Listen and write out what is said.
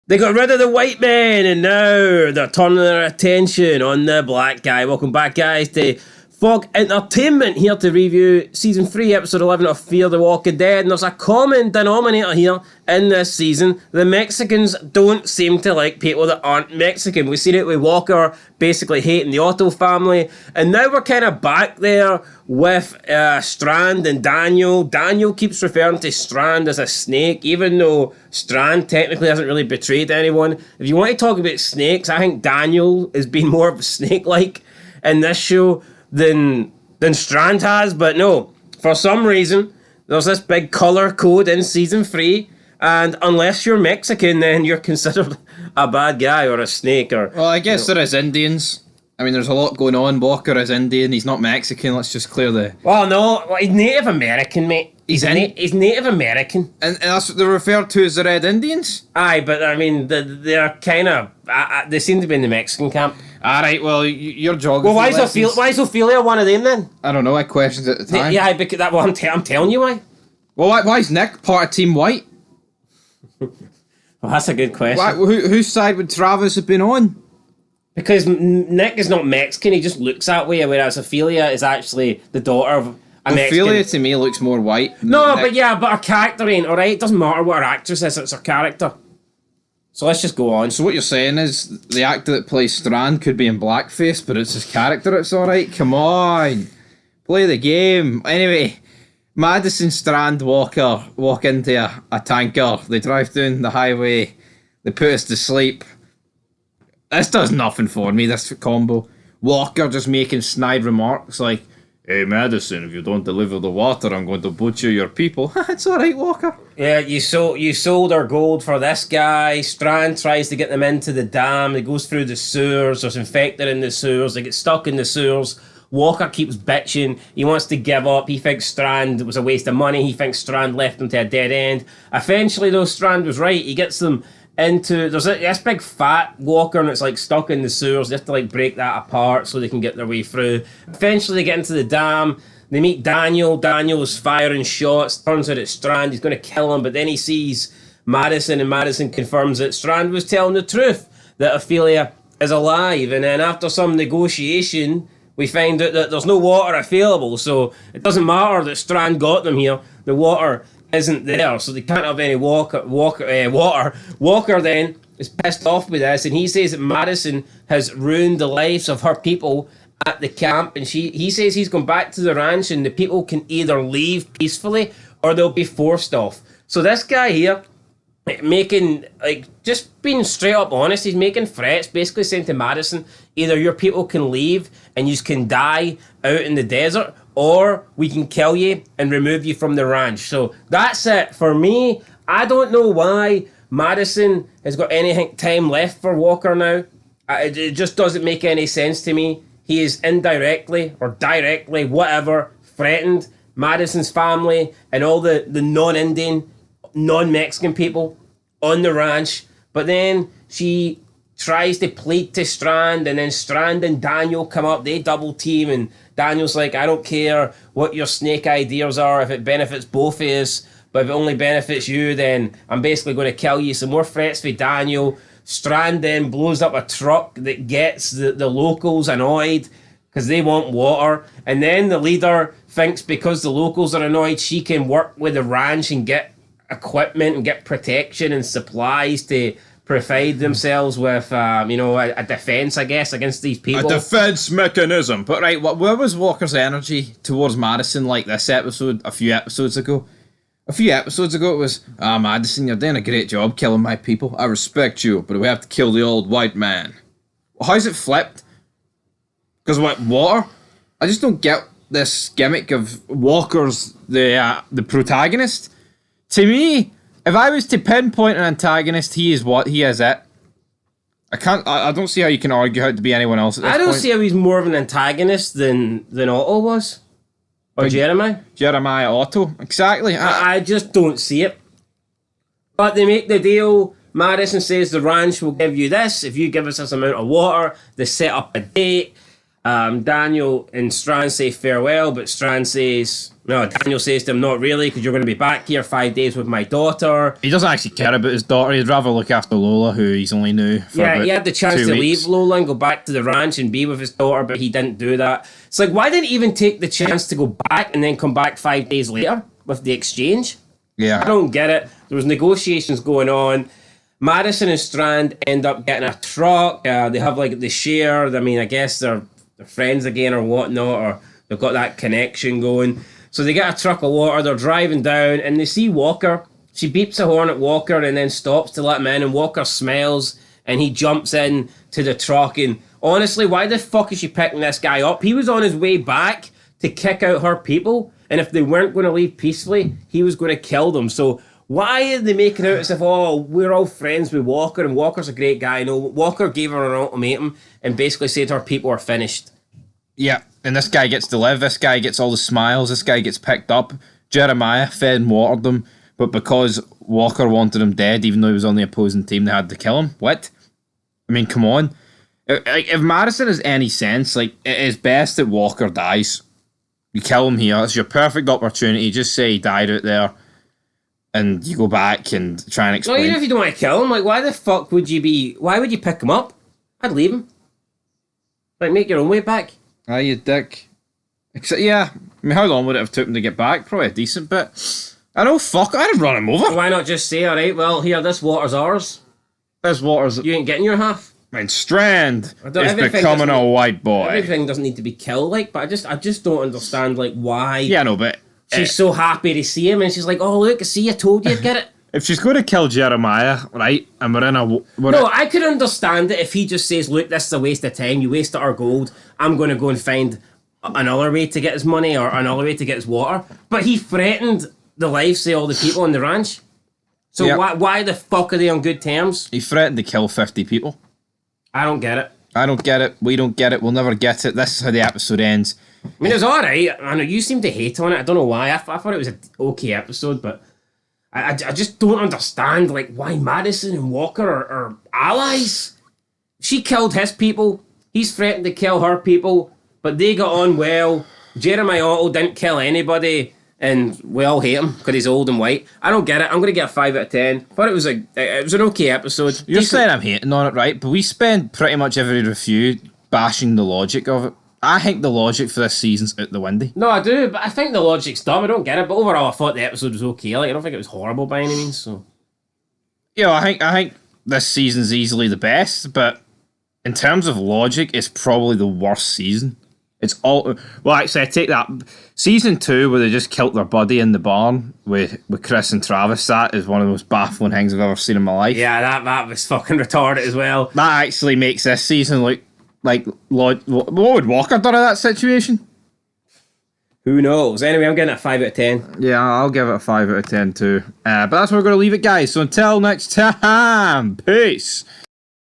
They got rid of the white man, and now they're turning their attention on the black guy. Welcome back, guys, to Fog Entertainment, here to review Season 3, Episode 11 of Fear the Walking Dead. And there's a common denominator here in this season. The Mexicans don't seem to like people that aren't Mexican. We've seen it with Walker basically hating the Otto family. And now we're kind of back there with Strand and Daniel. Daniel keeps referring to Strand as a snake, even though Strand technically hasn't really betrayed anyone. If you want to talk about snakes, I think Daniel has been more of a snake-like in this show than Strand has, but no, for some reason there's this big colour code in season 3, and unless you're Mexican, then you're considered a bad guy or a snake. Or well, I guess there is Indians. I mean, there's a lot going on. Walker is Indian. He's not Mexican. Let's just clear the... Well, no, he's Native American, mate. He's Native American. And that's what they're referred to as the Red Indians? Aye, but I mean, they're kind of... they seem to be in the Mexican camp. Alright, well, your geography Well, why is Ophelia one of them then? I don't know, I questioned it at the time. Yeah, because I'm telling you why. Well, why is Nick part of Team White? Well, that's a good question. Whose side would Travis have been on? Because Nick is not Mexican, he just looks that way, whereas Ophelia is actually the daughter of a Mexican. Ophelia to me looks more white. No, but her character ain't, alright? It doesn't matter what her actress is, it's her character. So let's just go on. So what you're saying is the actor that plays Strand could be in blackface, but it's his character, it's alright? Come on. Play the game. Anyway, Madison, Strand, Walker walk into a tanker. They drive down the highway. They put us to sleep. This does nothing for me, this combo. Walker just making snide remarks like, "Hey Madison, if you don't deliver the water, I'm going to butcher your people." It's alright, Walker. Yeah, you sold our gold for this guy. Strand tries to get them into the dam. He goes through the sewers. There's infected in the sewers. They get stuck in the sewers. Walker keeps bitching. He wants to give up. He thinks Strand was a waste of money. He thinks Strand left him to a dead end. Eventually, though, Strand was right. He gets them into... There's this big fat Walker, and it's like stuck in the sewers. They have to like break that apart so they can get their way through. Eventually, they get into the dam. They meet Daniel. Daniel's firing shots. Turns out it's Strand. He's going to kill him, but then he sees Madison, and Madison confirms that Strand was telling the truth, that Ophelia is alive. And then after some negotiation, we find out that there's no water available, so it doesn't matter that Strand got them here. The water isn't there, so they can't have any water. Walker then is pissed off with this, and he says that Madison has ruined the lives of her people at the camp, and he says he's gone back to the ranch, and the people can either leave peacefully or they'll be forced off. So this guy here, making, like, just being straight up honest, he's making threats, basically saying to Madison, either your people can leave and you can die out in the desert, or we can kill you and remove you from the ranch. So that's it for me. I don't know why Madison has got any time left for Walker now. It just doesn't make any sense to me. He is indirectly or directly, whatever, threatened Madison's family and all the non-Indian, non-Mexican people on the ranch. But then she tries to plead to Strand, and then Strand and Daniel come up. They double team, and Daniel's like, "I don't care what your snake ideas are if it benefits both of us, but if it only benefits you, then I'm basically going to kill you." Some more threats for Daniel. Strand then blows up a truck that gets the locals annoyed because they want water, and then the leader thinks because the locals are annoyed, she can work with the ranch and get equipment and get protection and supplies to provide themselves with, a defense, I guess, against these people. A defense mechanism. But right, where was Walker's energy towards Madison like this episode a few episodes ago? A few episodes ago it was, Madison, you're doing a great job killing my people. I respect you, but we have to kill the old white man. How's it flipped? Because what, water? I just don't get this gimmick of Walker's the protagonist. To me, if I was to pinpoint an antagonist, he is what? He is it. I don't see how you can argue how to be anyone else at this point. I don't see how he's more of an antagonist than Otto was. Or Jeremiah. Jeremiah Otto, exactly. I just don't see it. But they make the deal. Madison says the ranch will give you this if you give us this amount of water. They set up a date. Daniel and Strand say farewell, but Daniel says to him, not really, because you're going to be back here 5 days with my daughter. He doesn't actually care about his daughter. He'd rather look after Lola, who he's only knew for Yeah, about he had the chance 2 to weeks. leave Lola and go back to the ranch and be with his daughter, but he didn't do that. It's like, why didn't he even take the chance to go back and then come back 5 days later with the exchange? Yeah. I don't get it. There was negotiations going on. Madison and Strand end up getting a truck. They have like the share. I mean, I guess they're friends again or whatnot, or they've got that connection going. So they get a truck of water. They're driving down and they see Walker. She beeps a horn at Walker and then stops to let him in. And Walker smells and he jumps in to the truck. And honestly, why the fuck is she picking this guy up? He was on his way back to kick out her people. And if they weren't going to leave peacefully, he was going to kill them. So why are they making out as if, oh, we're all friends with Walker and Walker's a great guy? No, Walker gave her an ultimatum and basically said her people are finished. Yeah, and this guy gets to live. This guy gets all the smiles. This guy gets picked up. Jeremiah fed and watered them, but because Walker wanted him dead, even though he was on the opposing team, they had to kill him. What? I mean, come on. If Madison has any sense, like, it is best that Walker dies. You kill him here. It's your perfect opportunity. Just say he died out there. And you go back and try and explain. No, even if you don't want to kill him, like, why the fuck would you be... Why would you pick him up? I'd leave him. Like, make your own way back. Ah, you dick. Except, yeah. I mean, how long would it have taken him to get back? Probably a decent bit. I know, fuck. I'd have run him over. Why not just say, alright, well, here, this water's ours. This water's... You ain't getting your half. I mean, Strand is everything becoming a white boy. Everything doesn't need to be killed, like, but I just don't understand, like, why... Yeah, no, but... She's so happy to see him, and she's like, oh, look, see, I told you, get it. If she's going to kill Jeremiah, right, and we're in a... I could understand it if he just says, look, this is a waste of time, you wasted our gold, I'm going to go and find another way to get his money or another way to get his water. But he threatened the lives of all the people on the ranch. So why the fuck are they on good terms? He threatened to kill 50 people. I don't get it. I don't get it. We don't get it. We'll never get it. This is how the episode ends. I mean, it was alright. I know you seem to hate on it. I don't know why. I thought it was an okay episode, but I just don't understand, like, why Madison and Walker are allies. She killed his people. He's threatened to kill her people, but they got on well. Jeremiah Otto didn't kill anybody, and we all hate him because he's old and white. I don't get it. I'm going to get a 5 out of 10. But it was an okay episode. You're saying I'm hating on it, right? But we spend pretty much every review bashing the logic of it. I think the logic for this season's out the window. No, I do, but I think the logic's dumb. I don't get it. But overall, I thought the episode was okay. Like, I don't think it was horrible by any means. So, yeah, I think this season's easily the best, but in terms of logic, it's probably the worst season. It's all... Well, actually, I take that. Season 2, where they just killed their buddy in the barn with Chris and Travis, that is one of the most baffling things I've ever seen in my life. Yeah, that was fucking retarded as well. That actually makes this season look like... What would Walker done in that situation? Who knows? Anyway, I'm getting a 5 out of 10. Yeah, I'll give it a 5 out of 10 too. But that's where we're going to leave it, guys. So until next time, peace.